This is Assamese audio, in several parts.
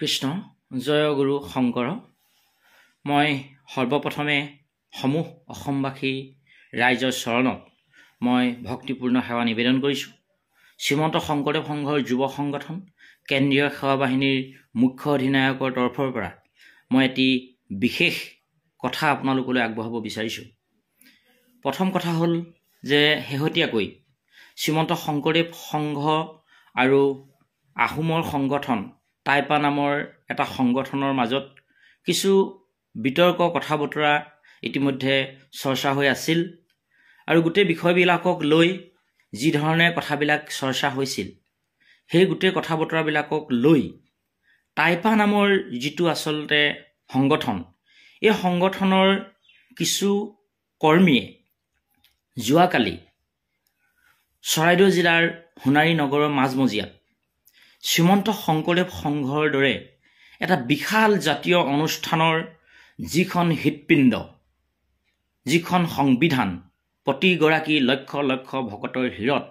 কৃষ্ণ জয় গুৰু শংকৰ। মই সৰ্বপ্ৰথমে সমূহ অসমবাসী ৰাইজৰ চৰণত মই ভক্তিপূৰ্ণ সেৱা নিবেদন কৰিছোঁ। শ্ৰীমন্ত শংকৰদেৱ সংঘৰ যুৱ সংগঠন কেন্দ্ৰীয় সেৱা বাহিনীৰ মুখ্য অধিনায়কৰ তৰফৰ পৰা মই এটি বিশেষ কথা আপোনালোকলৈ আগবঢ়াব বিচাৰিছোঁ। প্ৰথম কথা হ'ল যে শেহতীয়াকৈ শ্ৰীমন্ত শংকৰদেৱ সংঘ আৰু আহোমৰ সংগঠন টাইপা নামৰ এটা সংগঠনৰ মাজত কিছু বিতৰ্ক কথা বতৰা ইতিমধ্যে চৰ্চা হৈ আছিল আৰু গোটেই বিষয়বিলাকক লৈ যি ধৰণে কথাবিলাক চৰ্চা হৈছিল সেই গোটেই কথা বতৰাবিলাকক লৈ টাইপা নামৰ যিটো আচলতে সংগঠন, এই সংগঠনৰ কিছু কৰ্মীয়ে যোৱাকালি চৰাইদেউ জিলাৰ সোণাৰী নগৰৰ মাজমজিয়াত শ্ৰীমন্ত শংকৰদেৱ সংঘৰ দৰে এটা বিশাল জাতীয় অনুষ্ঠানৰ যিখন হৃৎপিণ্ড, যিখন সংবিধান প্ৰতিগৰাকী লক্ষ লক্ষ ভকতৰ হৃদয়ত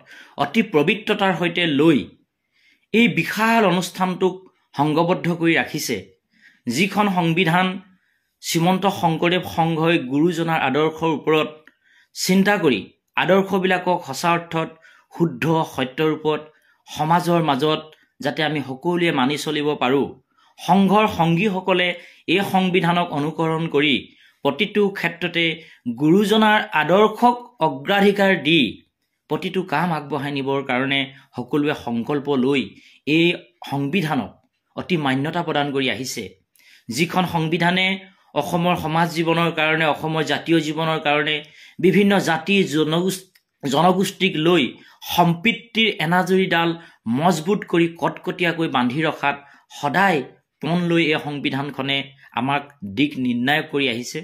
অতি পবিত্ৰতাৰ সৈতে লৈ এই বিশাল অনুষ্ঠানটোক সংগবদ্ধ কৰি ৰাখিছে, যিখন সংবিধান শ্ৰীমন্ত শংকৰদেৱ সংঘই গুৰুজনাৰ আদৰ্শৰ ওপৰত চিন্তা কৰি আদৰ্শবিলাকক সঁচা অৰ্থত শুদ্ধ সত্যৰূপত সমাজৰ মাজত যাতে আমি সকলোৱে মানি চলিব পাৰোঁ, সংঘৰ সংগীসকলে এই সংবিধানক অনুকৰণ কৰি প্ৰতিটো ক্ষেত্ৰতে গুৰুজনাৰ আদৰ্শক অগ্ৰাধিকাৰ দি প্ৰতিটো কাম আগবঢ়াই নিবৰ কাৰণে সকলোৱে সংকল্প লৈ এই সংবিধানক অতি মান্যতা প্ৰদান কৰি আহিছে। যিখন সংবিধানে অসমৰ সমাজ জীৱনৰ কাৰণে, অসমৰ জাতীয় জীৱনৰ কাৰণে বিভিন্ন জাতি জনগোষ্ঠীক লৈ সম্প্ৰীতিৰ এনাজৰীডাল মজবুত কৰি কটকটীয়াকৈ বান্ধি ৰখাত সদায় পণ লৈ এই সংবিধানখনে আমাক দিশ নিৰ্ণায়ক কৰি আহিছে।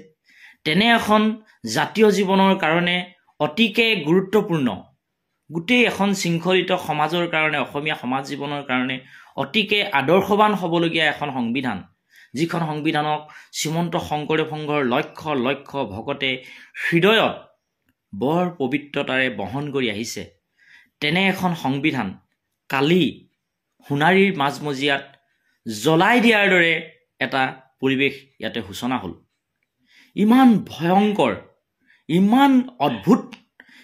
তেনে এখন জাতীয় জীৱনৰ কাৰণে অতিকে গুৰুত্বপূৰ্ণ, গোটেই এখন শৃংখলিত সমাজৰ কাৰণে, অসমীয়া সমাজ জীৱনৰ কাৰণে অতিকে আদৰ্শৱান হ'বলগীয়া এখন সংবিধান, যিখন সংবিধানক শ্ৰীমন্ত শংকৰদেৱ সংঘৰ লক্ষ লক্ষ ভকতে হৃদয়ত বৰ পবিত্ৰতাৰে বহন কৰি আহিছে। তেনে এখন সংবিধান কালি সোণাৰীৰ মাজমজিয়াত জ্বলাই দিয়াৰ দৰে এটা পৰিৱেশ ইয়াতে সূচনা হ'ল। ইমান ভয়ংকৰ, ইমান অদ্ভুত,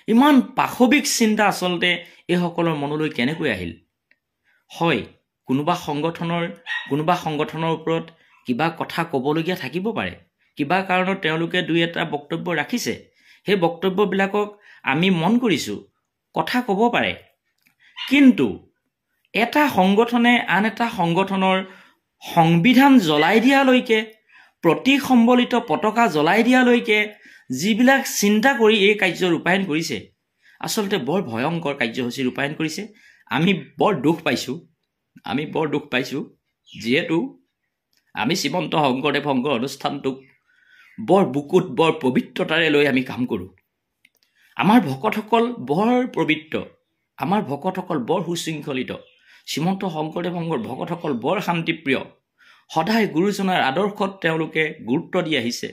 ইমান পাশবিক চিন্তা আচলতে এইসকলৰ মনলৈ কেনেকৈ আহিল? হয়, কোনোবা সংগঠনৰ ওপৰত কিবা কথা ক'বলগীয়া থাকিব পাৰে, কিবা কাৰণত তেওঁলোকে দুই এটা বক্তব্য ৰাখিছে, সেই বক্তব্যবিলাকক আমি মন কৰিছোঁ, কথা ক'ব পাৰে। কিন্তু এটা সংগঠনে আন এটা সংগঠনৰ সংবিধান জ্বলাই দিয়ালৈকে, প্ৰতীক সম্বলিত পতাকা জ্বলাই দিয়ালৈকে যিবিলাক চিন্তা কৰি এই কাৰ্য ৰূপায়ণ কৰিছে, আচলতে বৰ ভয়ংকৰ কাৰ্যসূচী ৰূপায়ণ কৰিছে। আমি বৰ দুখ পাইছোঁ, যিহেতু আমি শ্ৰীমন্ত শংকৰদেৱ সংঘৰ অনুষ্ঠানটোক বৰ বুকুত বৰ পবিত্ৰতাৰে লৈ আমি কাম কৰোঁ। আমাৰ ভকতসকল বৰ পবিত্ৰ, আমাৰ ভকতসকল বৰ সুশৃংখলিত, শ্ৰীমন্ত শংকৰদেৱ সংঘৰ ভকতসকল বৰ শান্তিপ্ৰিয়, সদায় গুৰুজনাৰ আদৰ্শত তেওঁলোকে গুৰুত্ব দি আহিছে।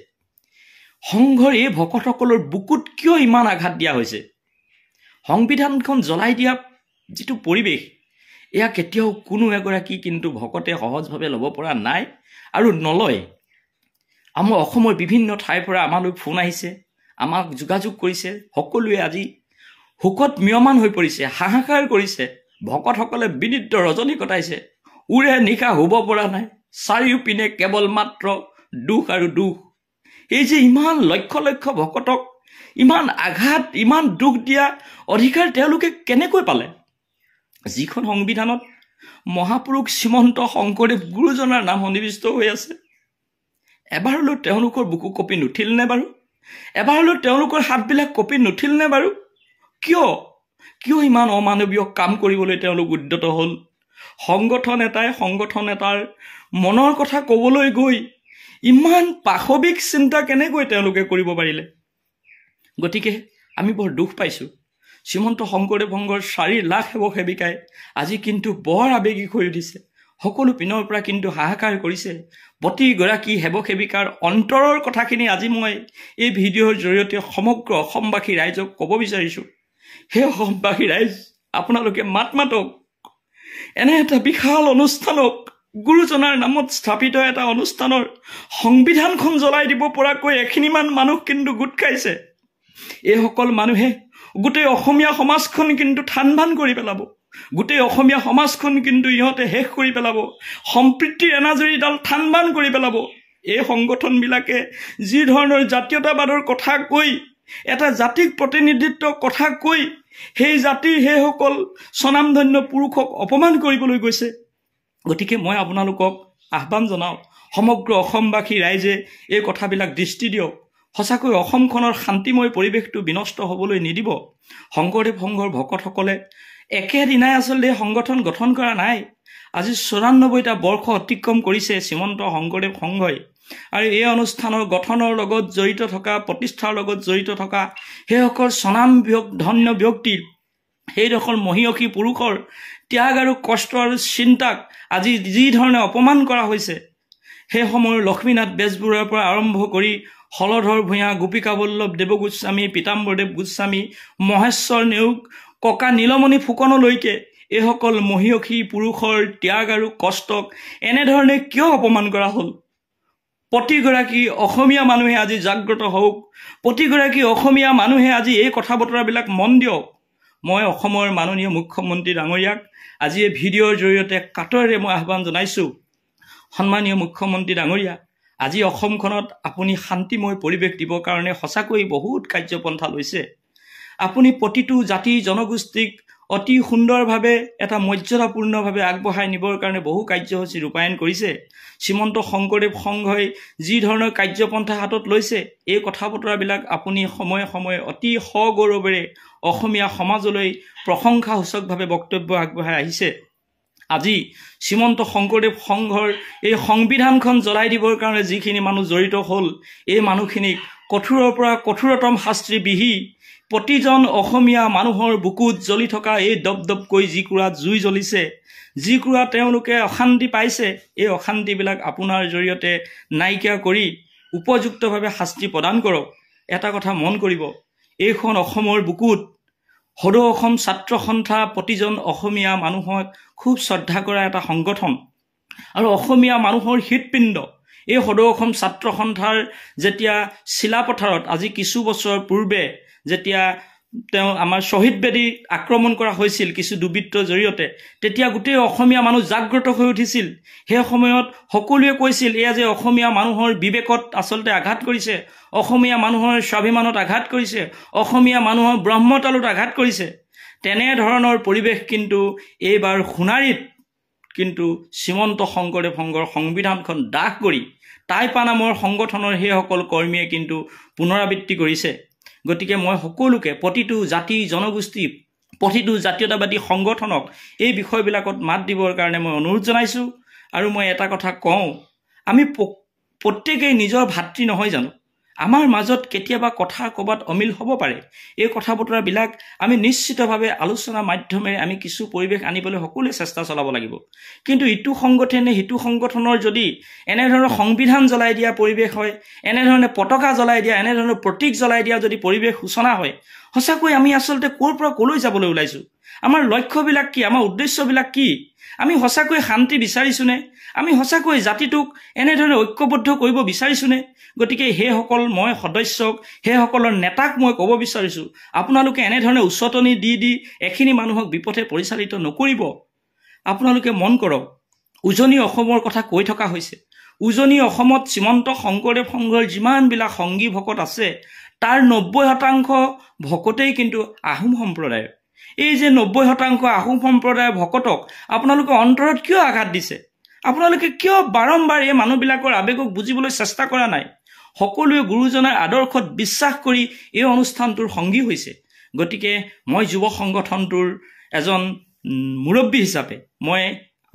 সংঘৰ এই ভকতসকলৰ বুকুত কিয় ইমান আঘাত দিয়া হৈছে? সংবিধানখন জ্বলাই দিয়া যিটো পৰিৱেশ, এয়া কেতিয়াও কোনো এগৰাকী কিন্তু ভকতে সহজভাৱে ল'ব পৰা নাই আৰু নলয়। আমাৰ অসমৰ বিভিন্ন ঠাইৰ পৰা আমালৈ ফোন আহিছে, আমাক যোগাযোগ কৰিছে, সকলোৱে আজি শোকত ম্ৰিয়মান হৈ পৰিছে, হাহাকাৰ কৰিছে। ভকতসকলে বিনিদ্ৰ ৰজনী কটাইছে, উৰে নিশা শুব পৰা নাই, চাৰিওপিনে কেৱল মাত্ৰ দুখ আৰু দুখ। এই যে ইমান লক্ষ লক্ষ ভকতক ইমান আঘাত, ইমান দুখ দিয়া অধিকাৰ তেওঁলোকে কেনেকৈ পালে? যিখন সংবিধানত মহাপুৰুষ শ্ৰীমন্ত শংকৰদেৱ গুৰুজনাৰ নাম সন্নিৱিষ্ট হৈ আছে, এবাৰ হ'লেও তেওঁলোকৰ বুকু কপি নুঠিল নে বাৰু? এবাৰ হ'লেও তেওঁলোকৰ হাতবিলাক কপি নুঠিল নে বাৰু? কিয় ইমান অমানৱীয় কাম কৰিবলৈ তেওঁলোক উদ্যত হ'ল? সংগঠন এটাৰ মনৰ কথা ক'বলৈ গৈ ইমান পাশবিক চিন্তা কেনেকৈ তেওঁলোকে কৰিব পাৰিলে? গতিকে আমি বৰ দুখ পাইছোঁ। শ্ৰীমন্ত শংকৰদেৱ সংঘৰ 4 লাখ সেৱক সেৱিকাই আজি কিন্তু বৰ আৱেগিক হৈ উঠিছে, সকলো পিনৰ পৰা কিন্তু হাহাকাৰ কৰিছে। প্ৰতিগৰাকী সেৱক সেৱিকাৰ অন্তৰৰ কথাখিনি আজি মই এই ভিডিঅ'ৰ জৰিয়তে সমগ্ৰ অসমবাসী ৰাইজক ক'ব বিচাৰিছোঁ। সেই অসমবাসী ৰাইজ, আপোনালোকে মাতক, এনে এটা বিশাল অনুষ্ঠানক গুৰুজনাৰ নামত স্থাপিত এটা অনুষ্ঠানৰ সংবিধানখন জ্বলাই দিব পৰাকৈ এখিনিমান মানুহ কিন্তু গোট খাইছে। এইসকল মানুহে গোটেই অসমীয়া সমাজখন কিন্তু থান ভান কৰি পেলাব। গোটেই অসমীয়া সমাজখন কিন্তু ইহঁতে শেষ কৰি পেলাব। সম্প্ৰীতিৰ এনাজৰীডাল থান ভান কৰি পেলাব। এই সংগঠনবিলাকে যি ধৰণৰ জাতীয়তাবাদৰ কথা কৈ, এটা জাতিক প্ৰতিনিধিত্বৰ কথা কৈ সেই জাতিৰ সেইসকল স্বনামধন্য পুৰুষক অপমান কৰিবলৈ গৈছে। গতিকে মই আপোনালোকক আহ্বান জনাওঁ, সমগ্ৰ অসমবাসী ৰাইজে এই কথাবিলাক দৃষ্টি দিয়ক। সঁচাকৈ অসমখনৰ শান্তিময় পৰিৱেশটো বিনষ্ট হ'বলৈ নিদিব। শংকৰদেৱ সংঘৰ ভকতসকলে একেদিনাই আচলতে সংগঠন গঠন কৰা নাই। আজি 94টা বৰ্ষ অতিক্ৰম কৰিছে শ্ৰীমন্ত শংকৰদেৱ সংঘই। আৰু এই অনুষ্ঠানৰ গঠনৰ লগত জড়িত থকা, প্ৰতিষ্ঠাৰ লগত জড়িত থকা সেইসকল স্বনাম ধন্য ব্যক্তিৰ, সেইসকল মহিয়সী পুৰুষৰ ত্যাগ আৰু কষ্ট আৰু চিন্তাক আজি যি ধৰণে অপমান কৰা হৈছে, সেই সময়ৰ লক্ষ্মীনাথ বেজবৰুৱাৰ পৰা আৰম্ভ কৰি হলধৰ ভূঞা, গোপিকা বল্লভ দেৱগোস্বামী, পীতাম্বৰদেৱ গোস্বামী, মহেশ্বৰ নেওগ, ককা নীলমণি ফুকনলৈকে এইসকল মহিয়সী পুৰুষৰ ত্যাগ আৰু কষ্টক এনেধৰণে কিয় অপমান কৰা হ'ল? প্ৰতিগৰাকী অসমীয়া মানুহে আজি জাগ্ৰত হওক। প্ৰতিগৰাকী অসমীয়া মানুহে আজি এই কথা বতৰাবিলাক মন দিয়ক। মই অসমৰ মাননীয় মুখ্যমন্ত্ৰী ডাঙৰীয়াক আজি এই ভিডিঅ'ৰ জৰিয়তে কাটৰেৰে মই আহ্বান জনাইছোঁ, সন্মানীয় মুখ্যমন্ত্ৰী ডাঙৰীয়া, আজি অসমখনত আপুনি শান্তিময় পৰিৱেশ দিবৰ কাৰণে সঁচাকৈ বহুত কাৰ্যপন্থা লৈছে। আপুনি প্ৰতিটো জাতি জনগোষ্ঠীক অতি সুন্দৰভাৱে এটা মৰ্যাদাপূৰ্ণভাৱে আগবঢ়াই নিবৰ কাৰণে বহু কাৰ্যসূচী ৰূপায়ণ কৰিছে। শ্ৰীমন্ত শংকৰদেৱ সংঘই যি ধৰণৰ কাৰ্যপন্থা হাতত লৈছে, এই কথা বতৰাবিলাক আপুনি সময়ে সময়ে অতি সগৌৰৱেৰে অসমীয়া সমাজলৈ প্ৰশংসাসূচকভাৱে বক্তব্য আগবঢ়াই আহিছে। আজি শ্ৰীমন্ত শংকৰদেৱ সংঘৰ এই সংবিধানখন জ্বলাই দিবৰ কাৰণে যিখিনি মানুহ জড়িত হ'ল, এই মানুহখিনিক কঠোৰৰ পৰা কঠোৰতম শাস্তি বিহি প্ৰতিজন অসমীয়া মানুহৰ বুকুত জ্বলি থকা এই দপদপকৈ যি কুৰাত জুই জ্বলিছে, যি কুৰাত তেওঁলোকে অশান্তি পাইছে, এই অশান্তিবিলাক আপোনাৰ জৰিয়তে নাইকিয়া কৰি উপযুক্তভাৱে শাস্তি প্ৰদান কৰক। এটা কথা মন কৰিব, এইখন অসমৰ বুকুত সদৌ অসম ছাত্ৰ সন্থা প্ৰতিজন অসমীয়া মানুহক খুব শ্ৰদ্ধা কৰা এটা সংগঠন আৰু অসমীয়া মানুহৰ হৃদপিণ্ড। এই সদৌ অসম ছাত্ৰ সন্থাৰ যেতিয়া চিলাপথাৰত আজি কিছু বছৰ পূৰ্বে যেতিয়া তেওঁ আমাৰ শ্বহীদ বেদী আক্ৰমণ কৰা হৈছিল কিছু দুৰ্বৃত্তৰ জৰিয়তে, তেতিয়া গোটেই অসমীয়া মানুহ জাগ্ৰত হৈ উঠিছিল। সেই সময়ত সকলোৱে কৈছিল, এয়া যে অসমীয়া মানুহৰ বিবেকত আচলতে আঘাত কৰিছে, অসমীয়া মানুহৰ স্বাভিমানত আঘাত কৰিছে, অসমীয়া মানুহৰ ব্ৰহ্মতালত আঘাত কৰিছে। তেনেধৰণৰ পৰিৱেশ কিন্তু এইবাৰ সোণাৰীত কিন্তু শ্ৰীমন্ত শংকৰদেৱ সংঘৰ সংবিধানখন দাহ কৰি টাইপা নামৰ সংগঠনৰ সেইসকল কৰ্মীয়ে কিন্তু পুনৰাবৃত্তি কৰিছে। গতিকে মই সকলোকে, প্ৰতিটো জাতি জনগোষ্ঠী, প্ৰতিটো জাতীয়তাবাদী সংগঠনক এই বিষয়বিলাকত মাত দিবৰ কাৰণে মই অনুৰোধ জনাইছোঁ। আৰু মই এটা কথা কওঁ, আমি প্ৰত্যেকেই নিজৰ ভাতৃ নহয় জানো? আমাৰ মাজত কেতিয়াবা কথা ক'ৰবাত অমিল হ'ব পাৰে। এই কথা বতৰাবিলাক আমি নিশ্চিতভাৱে আলোচনাৰ মাধ্যমেৰে আমি কিছু পৰিৱেশ আনিবলৈ সকলোৱে চেষ্টা চলাব লাগিব। কিন্তু ইটো সংগঠনে সিটো সংগঠনৰ যদি এনেধৰণৰ সংবিধান জ্বলাই দিয়া পৰিৱেশ হয়, এনেধৰণে পতাকা জ্বলাই দিয়া, এনেধৰণৰ প্ৰতীক জ্বলাই দিয়া যদি পৰিৱেশ সূচনা হয়, সঁচাকৈ আমি আচলতে ক'ৰ পৰা ক'লৈ যাবলৈ ওলাইছোঁ? আমাৰ লক্ষ্যবিলাক কি? আমাৰ উদ্দেশ্যবিলাক কি? আমি সঁচাকৈ শান্তি বিচাৰিছোঁনে? আমি সঁচাকৈ জাতিটোক এনেধৰণে ঐক্যবদ্ধ কৰিব বিচাৰিছোঁনে? গতিকে সেইসকল মই সদস্যক, সেইসকলৰ নেতাক মই ক'ব বিচাৰিছোঁ, আপোনালোকে এনেধৰণে উচতনি দি এখিনি মানুহক বিপথে পৰিচালিত নকৰিব। আপোনালোকে মন কৰক, উজনি অসমৰ কথা কৈ থকা হৈছে। উজনি অসমত শ্ৰীমন্ত শংকৰদেৱ সংঘৰ যিমানবিলাক সংগী ভকত আছে, তাৰ 90% ভকতেই কিন্তু আহোম সম্প্ৰদায়ৰ। এই যে 90% আহোম সম্প্ৰদায়ৰ ভকতক আপোনালোকে অন্তৰত কিয় আঘাত দিছে? আপোনালোকে কিয় বাৰম্বাৰ এই মানুহবিলাকৰ আৱেগক বুজিবলৈ চেষ্টা কৰা নাই? সকলোৱে গুৰুজনাৰ আদৰ্শত বিশ্বাস কৰি এই অনুষ্ঠানটোৰ সংগী হৈছে। গতিকে মই যুৱ সংগঠনটোৰ এজন মুৰব্বী হিচাপে মই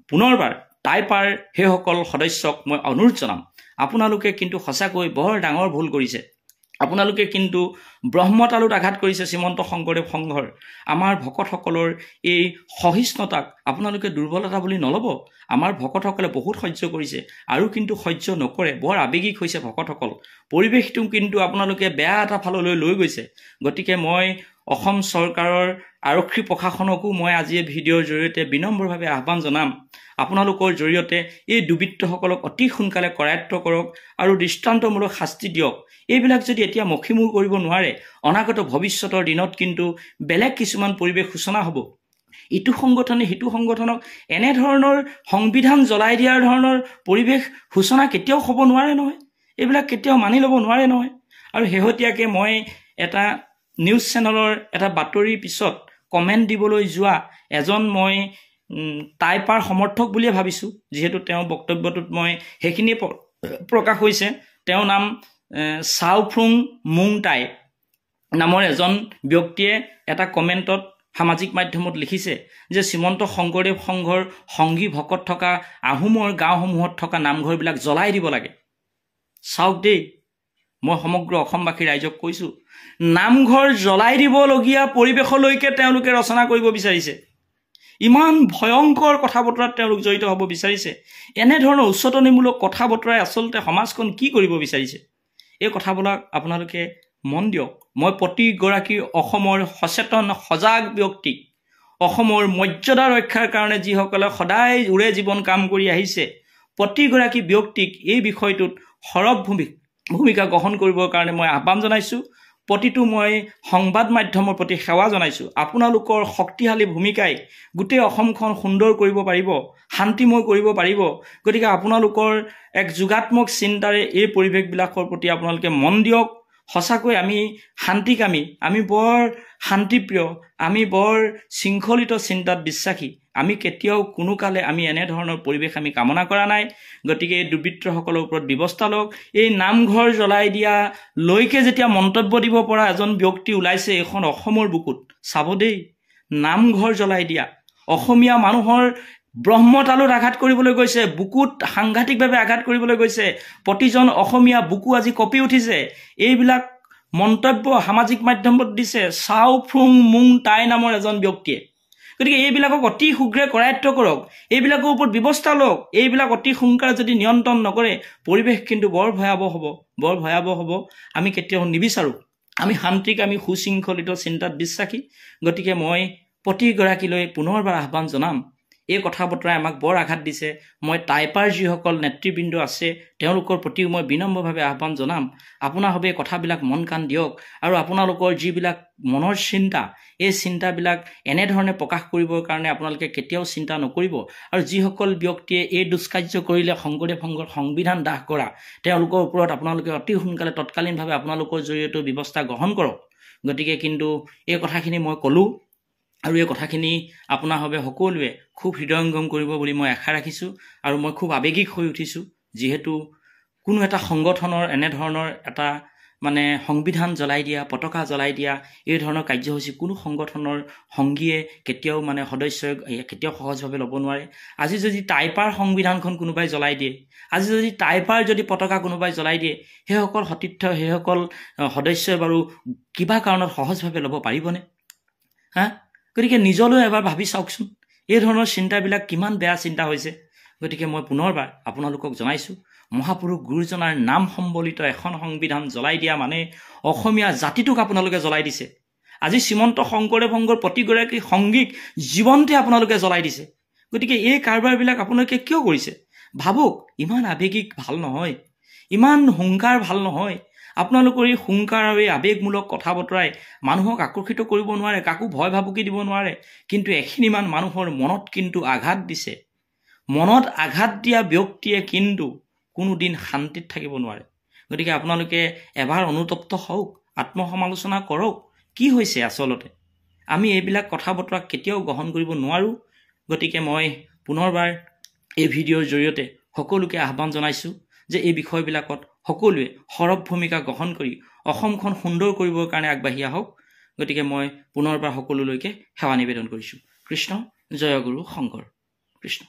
পুনৰবাৰ টাইপাৰ সেইসকল সদস্যক মই অনুৰোধ জনাম, আপোনালোকে কিন্তু সঁচাকৈ বৰ ডাঙৰ ভুল কৰিছে। আপোনালোকে কিন্তু ব্ৰহ্মতালত আঘাত কৰিছে শ্ৰীমন্ত শংকৰদেৱ সংঘৰ। আমাৰ ভকতসকলৰ এই সহিষ্ণুতাক আপোনালোকে দুৰ্বলতা বুলি নল'ব। আমাৰ ভকতসকলে বহুত সহ্য কৰিছে আৰু কিন্তু সহ্য নকৰে, বৰ আৱেগিক হৈছে ভকতসকল। পৰিৱেশটো কিন্তু আপোনালোকে বেয়া এটা ফাললৈ লৈ গৈছে। গতিকে মই অসম চৰকাৰৰ আৰক্ষী প্ৰশাসনকো মই আজি এই ভিডিঅ'ৰ জৰিয়তে বিনম্ৰভাৱে আহ্বান জনাম, আপোনালোকৰ জৰিয়তে এই দুৰ্বৃত্তসকলক অতি সোনকালে কৰায়ত্ব কৰক আৰু দৃষ্টান্তমূলক শাস্তি দিয়ক। এইবিলাক যদি এতিয়া মষিমূৰ কৰিব নোৱাৰে, অনাগত ভৱিষ্যতৰ দিনত কিন্তু বেলেগ কিছুমান পৰিৱেশ সূচনা হ'ব। ইটো সংগঠনে সিটো সংগঠনক এনেধৰণৰ সংবিধান জ্বলাই দিয়াৰ ধৰণৰ পৰিৱেশ সূচনা কেতিয়াও হ'ব নোৱাৰে নহয়। এইবিলাক কেতিয়াও মানি ল'ব নোৱাৰে নহয়। আৰু শেহতীয়াকৈ মই এটা নিউজ চেনেলৰ এটা বাতৰিৰ পিছত কমেণ্ট দিবলৈ যোৱা এজন মই টাইপাৰ সমৰ্থক বুলিয়ে ভাবিছোঁ, যিহেতু তেওঁৰ বক্তব্যটোত মই সেইখিনি প্ৰকাশ হৈছে। তেওঁৰ নাম চাওফ্ৰুং মুংটাই নামৰ এজন ব্যক্তিয়ে এটা কমেণ্টত সামাজিক মাধ্যমত লিখিছে যে শ্ৰীমন্ত শংকৰদেৱ সংঘৰ সংগী ভকত থকা আহোমৰ গাঁওসমূহত থকা নামঘৰবিলাক জ্বলাই দিব লাগে। চাওক দেই, মই সমগ্ৰ অসমবাসী ৰাইজক কৈছোঁ, নামঘৰ জ্বলাই দিবলগীয়া পৰিৱেশলৈকে তেওঁলোকে ৰচনা কৰিব বিচাৰিছে। ইমান ভয়ংকৰ কথা বতৰাত তেওঁলোক জড়িত হ'ব বিচাৰিছে। এনেধৰণৰ উচতনিমূলক কথা বতৰাই আচলতে সমাজখন কি কৰিব বিচাৰিছে? এই কথাবিলাক আপোনালোকে মন দিয়ক। মই প্ৰতিগৰাকী অসমৰ সচেতন সজাগ ব্যক্তিক, অসমৰ মৰ্যাদা ৰক্ষাৰ কাৰণে যিসকলে সদায় ওৰে জীৱন কাম কৰি আহিছে, প্ৰতিগৰাকী ব্যক্তিক এই বিষয়টোত সৰব ভূমিকা গ্ৰহণ কৰিবৰ কাৰণে মই আহ্বান জনাইছোঁ। প্ৰতিটো মই সংবাদ মাধ্যমৰ প্ৰতি সেৱা জনাইছোঁ। আপোনালোকৰ শক্তিশালী ভূমিকাই গোটেই অসমখন সুন্দৰ কৰিব পাৰিব, শান্তিময় কৰিব পাৰিব। গতিকে আপোনালোকৰ এক যোগাত্মক চিন্তাৰে এই পৰিৱেশবিলাকৰ প্ৰতি আপোনালোকে মন দিয়ক। সঁচাকৈ আমি শান্তিকামী, আমি বৰ শান্তিপ্ৰিয়, আমি বৰ শৃংখলিত চিন্তাত বিশ্বাসী। আমি কেতিয়াও কোনো কালে আমি এনেধৰণৰ পৰিৱেশ আমি কামনা কৰা নাই। গতিকে এই দুৰ্বৃত্তসকলৰ ওপৰত ব্যৱস্থা লওক। এই নামঘৰ জ্বলাই দিয়া লৈকে যেতিয়া মন্তব্য দিব পৰা এজন ব্যক্তি ওলাইছে এইখন অসমৰ বুকুত, চাব দেই, নামঘৰ জ্বলাই দিয়া অসমীয়া মানুহৰ ব্ৰহ্মতালুত আঘাত কৰিবলৈ গৈছে, বুকুত সাংঘাতিকভাৱে আঘাত কৰিবলৈ গৈছে। প্ৰতিজন অসমীয়া বুকু আজি কঁপি উঠিছে। এইবিলাক মন্তব্য সামাজিক মাধ্যমত দিছে চাওফ্ৰুং মুংটাই নামৰ এজন ব্যক্তিয়ে। গতিকে এইবিলাকক অতি শীঘ্ৰে কৰায়ত্ব কৰক, এইবিলাকৰ ওপৰত ব্যৱস্থা লওক। এইবিলাক অতি সোনকালে যদি নিয়ন্ত্ৰণ নকৰে পৰিৱেশ কিন্তু বৰ ভয়াৱহ হ'ব, বৰ ভয়াৱহ হ'ব। আমি কেতিয়াও নিবিচাৰোঁ। আমি শান্তিক, আমি সুশৃংখলিত চিন্তাত বিশ্বাসী। গতিকে মই প্ৰতিগৰাকীলৈ পুনৰবাৰ আহ্বান জনাম। এই কথা বতৰাই আমাক বৰ আঘাত দিছে। মই টাইপাৰ যিসকল নেতৃবৃন্দ আছে তেওঁলোকৰ প্ৰতিও মই বিনম্ৰভাৱে আহ্বান জনাম, আপোনালোকে কথাবিলাক মন কাণ দিয়ক আৰু আপোনালোকৰ যিবিলাক মনৰ চিন্তা, এই চিন্তাবিলাক এনেধৰণে প্ৰকাশ কৰিবৰ কাৰণে আপোনালোকে কেতিয়াও চিন্তা নকৰিব। আৰু যিসকল ব্যক্তিয়ে এই দুষ্কাৰ্য কৰিলে শংকৰদেৱ সংঘৰ সংবিধান দাহ কৰা, তেওঁলোকৰ ওপৰত আপোনালোকে অতি সোনকালে তৎকালীনভাৱে আপোনালোকৰ জৰিয়তে ব্যৱস্থা গ্ৰহণ কৰক। গতিকে কিন্তু এই কথাখিনি মই ক'লোঁ আৰু এই কথাখিনি আপোনাৰ বাবে সকলোৱে খুব হৃদয়ংগম কৰিব বুলি মই আশা ৰাখিছোঁ। আৰু মই খুব আৱেগিক হৈ উঠিছোঁ, যিহেতু কোনো এটা সংগঠনৰ এনেধৰণৰ এটা সংবিধান জ্বলাই দিয়া, পতাকা জ্বলাই দিয়া এই ধৰণৰ কাৰ্যসূচী কোনো সংগঠনৰ সংগীয়ে কেতিয়াও সদস্যই কেতিয়াও সহজভাৱে ল'ব নোৱাৰে। আজি যদি টাইপাৰ সংবিধানখন কোনোবাই জ্বলাই দিয়ে, আজি যদি টাইপাৰ যদি পতাকা কোনোবাই জ্বলাই দিয়ে, সেইসকল সতীৰ্থ, সেইসকল সদস্যই বাৰু কিবা কাৰণত সহজভাৱে ল'ব পাৰিবনে? গতিকে নিজলৈ এবাৰ ভাবি চাওকচোন, এই ধৰণৰ চিন্তাবিলাক কিমান বেয়া চিন্তা হৈছে। গতিকে মই পুনৰবাৰ আপোনালোকক জনাইছোঁ, মহাপুৰুষ গুৰুজনাৰ নাম সম্বলিত এখন সংবিধান জ্বলাই দিয়া মানে অসমীয়া জাতিটোক আপোনালোকে জ্বলাই দিছে। আজি শ্ৰীমন্ত শংকৰদেৱ সংঘৰ প্ৰতিগৰাকী সংগীক জীৱনতে আপোনালোকে জ্বলাই দিছে। গতিকে এই কাৰবাৰবিলাক আপোনালোকে কিয় কৰিছে? ভাবক, ইমান আৱেগিক ভাল নহয়, ইমান হুংকাৰ ভাল নহয়। আপোনালোকৰ এই হুংকাৰ আৰু এই আৱেগমূলক কথা বতৰাই মানুহক আকৰ্ষিত কৰিব নোৱাৰে, কাকো ভয় ভাবুকি দিব নোৱাৰে, কিন্তু এখিনিমান মানুহৰ মনত কিন্তু আঘাত দিছে। মনত আঘাত দিয়া ব্যক্তিয়ে কিন্তু কোনোদিন শান্তিত থাকিব নোৱাৰে। গতিকে আপোনালোকে এবাৰ অনুতপ্ত হওক, আত্মসমালোচনা কৰক, কি হৈছে আচলতে। আমি এইবিলাক কথা বতৰা কেতিয়াও গ্ৰহণ কৰিব নোৱাৰোঁ। গতিকে মই পুনৰবাৰ এই ভিডিঅ'ৰ জৰিয়তে সকলোকে আহ্বান জনাইছোঁ যে এই বিষয়বিলাকত সকলোৱে সৰব ভূমিকা গ্ৰহণ কৰি অসমখন সুন্দৰ কৰিবৰ কাৰণে আগবাঢ়ি আহক। গতিকে মই পুনৰবাৰ সকলোলৈকে সেৱা নিবেদন কৰিছোঁ। কৃষ্ণ জয় গুৰু শংকৰ। কৃষ্ণ।